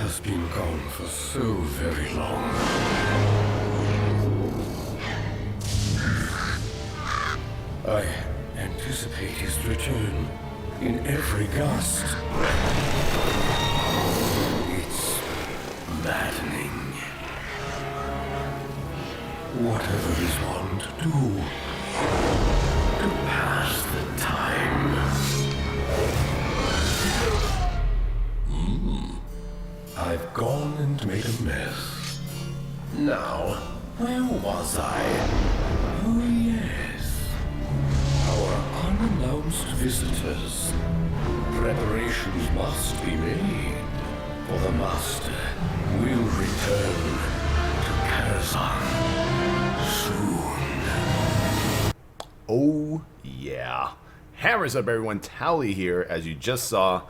has been gone for so very long. I anticipate his return in every gust. It's maddening. Whatever is one to do to pass the time. I've gone and made a mess. Now, where was I? Oh yes. Our unannounced visitors. Preparations must be made, for the Master will return to Karazhan soon. Oh yeah. Hammers up everyone, Towelliee here, as you just saw.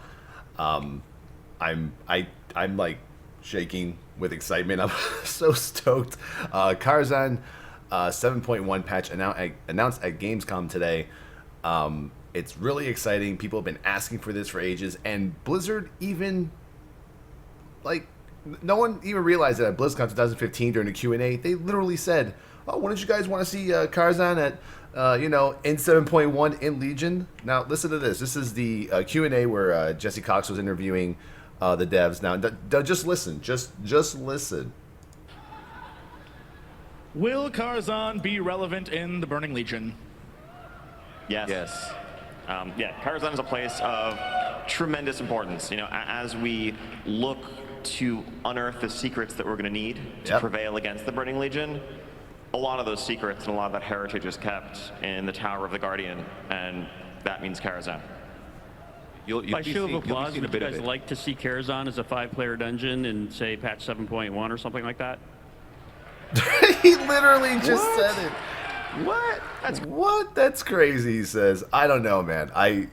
I'm like shaking with excitement. I'm so stoked. Karazhan 7.1 patch announced at Gamescom today. It's really exciting. People have been asking for this for ages, and Blizzard even no one even realized that at BlizzCon 2015 during the Q&A, they literally said, "Oh, when did you guys want to see Karazhan at in 7.1 in Legion?" Now listen to this. This is the Q&A where Jesse Cox was interviewing the devs. Now just listen. Just listen. Will Karazhan be relevant in the Burning Legion? Yes. Karazhan is a place of tremendous importance. As we look to unearth the secrets that we're going to need to prevail against the Burning Legion, a lot of those secrets and a lot of that heritage is kept in the Tower of the Guardian, and that means Karazhan. By show of applause, would you guys like to see Karazhan as a 5-player dungeon in, say, patch 7.1 or something like that? He literally just said it. What? That's crazy, he says. I don't know, man. I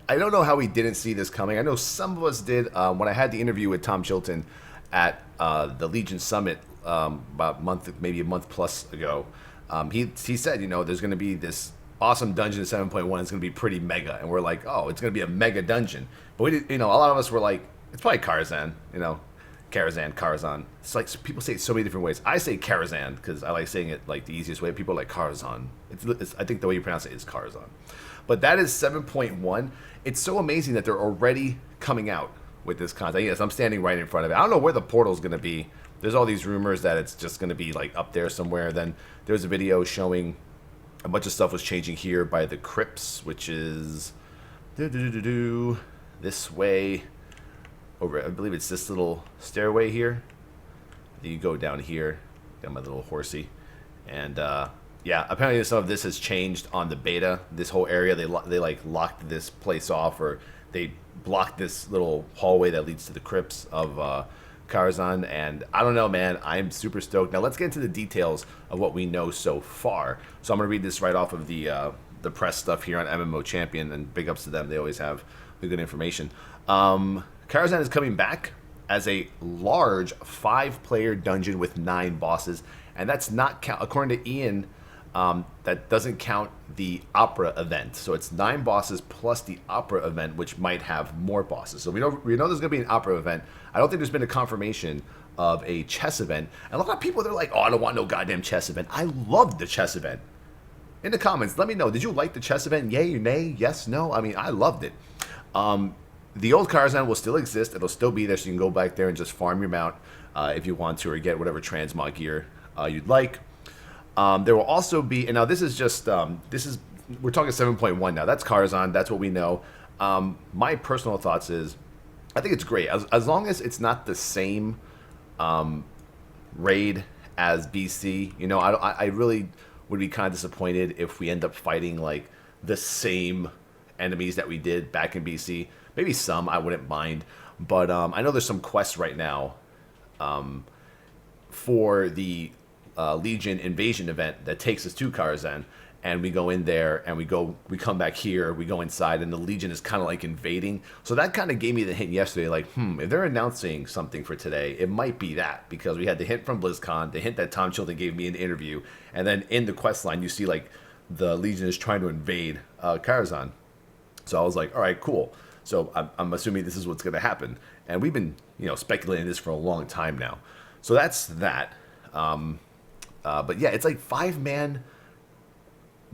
don't know how we didn't see this coming. I know some of us did. When I had the interview with Tom Chilton at the Legion Summit about maybe a month plus ago, he said, there's going to be this awesome dungeon in 7.1. It's going to be pretty mega. And we're like, oh, it's going to be a mega dungeon. But we did, a lot of us were like, it's probably Karazhan, Karazhan. It's like people say it so many different ways. I say Karazhan because I like saying it like the easiest way. People are like Karazhan. I think the way you pronounce it is Karazhan. But that is 7.1. It's so amazing that they're already coming out with this content. Yes, I'm standing right in front of it. I don't know where the portal's going to be. There's all these rumors that it's just going to be like up there somewhere. Then there's a video showing a bunch of stuff was changing here by the crypts, which is this way over. I believe it's this little stairway here. Then you go down here. Got my little horsey, and apparently some of this has changed on the beta. This whole area they like locked this place off, or they blocked this little hallway that leads to the crypts of Karazhan, and I don't know, man. I'm super stoked. Now let's get into the details of what we know so far. So I'm gonna read this right off of the press stuff here on MMO Champion, and big ups to them. They always have the good information. Karazhan is coming back as a large 5-player dungeon with 9 bosses, and that's not count, according to Ian. That doesn't count the opera event. So it's 9 bosses plus the opera event, which might have more bosses. So we know there's going to be an opera event. I don't think there's been a confirmation of a chess event. And a lot of people, they're like, oh, I don't want no goddamn chess event. I loved the chess event. In the comments, let me know. Did you like the chess event? Yay, nay, yes, no? I mean, I loved it. The old Karazhan will still exist. It'll still be there, so you can go back there and just farm your mount if you want to, or get whatever transmog gear you'd like. There will also be, and now this is just, we're talking 7.1 now. That's Karazhan. That's what we know. My personal thoughts is, I think it's great. As long as it's not the same raid as BC. I really would be kind of disappointed if we end up fighting like the same enemies that we did back in BC. Maybe some, I wouldn't mind. But I know there's some quests right now for the Legion invasion event that takes us to Karazhan, and we go in there and we come back here, we go inside, and the Legion is kind of like invading. So that kind of gave me the hint yesterday, like, if they're announcing something for today, it might be that, because we had the hint from BlizzCon, the hint that Tom Chilton gave me in the interview, and then in the quest line you see like the Legion is trying to invade Karazhan. So I was like, all right, cool. So I'm assuming this is what's going to happen. And we've been, speculating this for a long time now. So that's that. But yeah, it's like 5-man,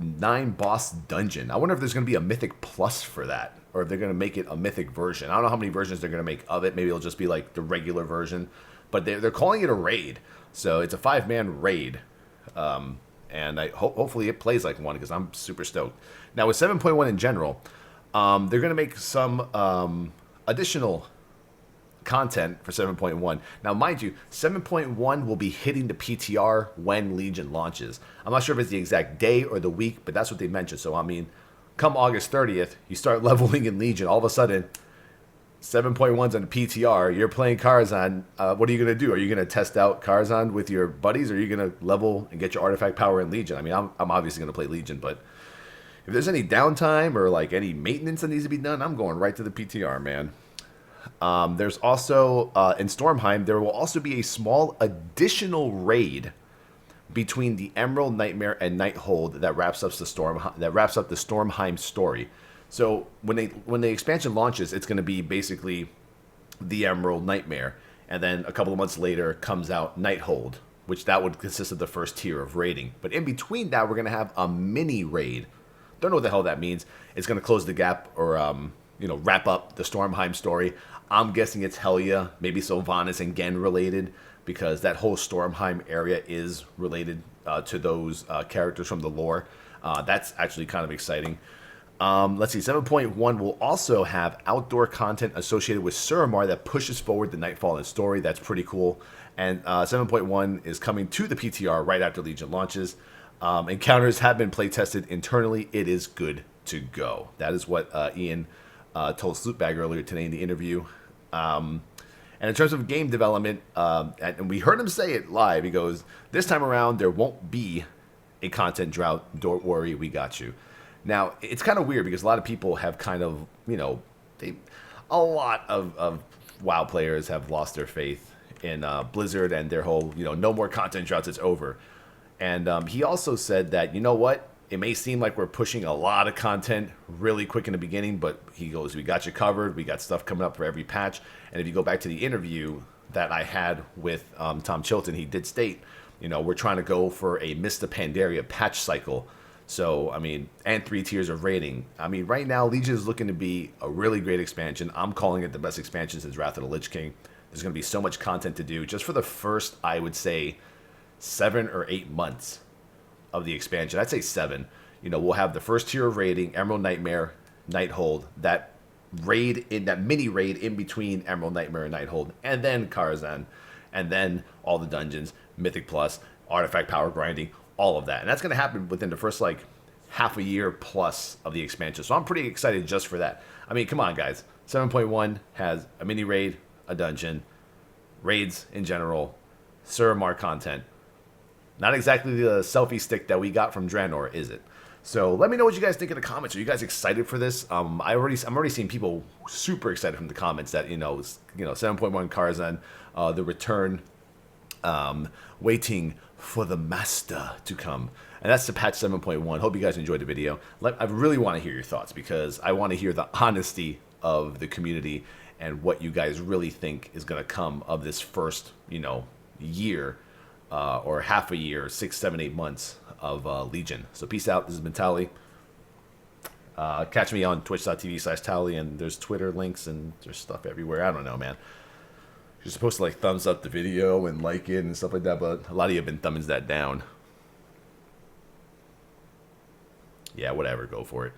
9-boss dungeon. I wonder if there's going to be a Mythic Plus for that, or if they're going to make it a Mythic version. I don't know how many versions they're going to make of it. Maybe it'll just be like the regular version. But they're calling it a raid. So it's a 5-man raid. And hopefully it plays like one, because I'm super stoked. Now with 7.1 in general, they're going to make some additional content for 7.1. Now, mind you, 7.1 will be hitting the PTR when Legion launches. I'm not sure if it's the exact day or the week, but that's what they mentioned. So, I mean, come August 30th, you start leveling in Legion. All of a sudden, 7.1's on the PTR. You're playing Karazhan. What are you going to do? Are you going to test out Karazhan with your buddies? Or are you going to level and get your artifact power in Legion? I mean, I'm obviously going to play Legion, but if there's any downtime or like any maintenance that needs to be done, I'm going right to the PTR, man. There's also, in Stormheim, there will also be a small additional raid between the Emerald Nightmare and Nighthold that wraps up the Stormheim story. So when the expansion launches, it's going to be basically the Emerald Nightmare, and then a couple of months later comes out Nighthold, which that would consist of the first tier of raiding. But in between that, we're going to have a mini raid. Don't know what the hell that means. It's going to close the gap or wrap up the Stormheim story. I'm guessing it's Helya, maybe Sylvanas and Gen related, because that whole Stormheim area is related to those characters from the lore. That's actually kind of exciting. Let's see, 7.1 will also have outdoor content associated with Suramar that pushes forward the Nightfallen story. That's pretty cool. And 7.1 is coming to the PTR right after Legion launches. Encounters have been play tested internally. It is good to go. That is what Ian told Slootbag earlier today in the interview. And in terms of game development, and we heard him say it live, he goes, this time around, there won't be a content drought. Don't worry, we got you. Now, it's kind of weird because a lot of people have kind of, a lot of WoW players have lost their faith in Blizzard and their whole, no more content droughts, it's over. And he also said that, you know what? It may seem like we're pushing a lot of content really quick in the beginning, but he goes, we got you covered. We got stuff coming up for every patch. And if you go back to the interview that I had with Tom Chilton, he did state, we're trying to go for a Mista Pandaria patch cycle. So, I mean, and 3 tiers of rating. I mean, right now, Legion is looking to be a really great expansion. I'm calling it the best expansion since Wrath of the Lich King. There's going to be so much content to do just for the first, I would say, 7 or 8 months of the expansion. I'd say 7. We'll have the first tier of raiding, Emerald Nightmare, Nighthold, that mini raid in between Emerald Nightmare and Nighthold, and then Karazhan, and then all the dungeons, Mythic Plus, artifact power grinding, all of that. And that's going to happen within the first half a year plus of the expansion. So I'm pretty excited just for that. I mean, come on, guys. 7.1 has a mini raid, a dungeon, raids in general, Suramar content. Not exactly the selfie stick that we got from Draenor, is it? So let me know what you guys think in the comments. Are you guys excited for this? I'm already seeing people super excited from the comments that 7.1 Karazhan, the return, waiting for the master to come. And that's the patch 7.1. Hope you guys enjoyed the video. I really want to hear your thoughts because I want to hear the honesty of the community and what you guys really think is going to come of this first, year or half a year, 6, 7, 8 months of Legion. So peace out. This has been Towelliee. Catch me on twitch.tv/Towelliee, and there's Twitter links and there's stuff everywhere. I don't know, man. You're supposed to thumbs up the video and like it and stuff like that, but a lot of you have been thumbs that down. Yeah, whatever. Go for it.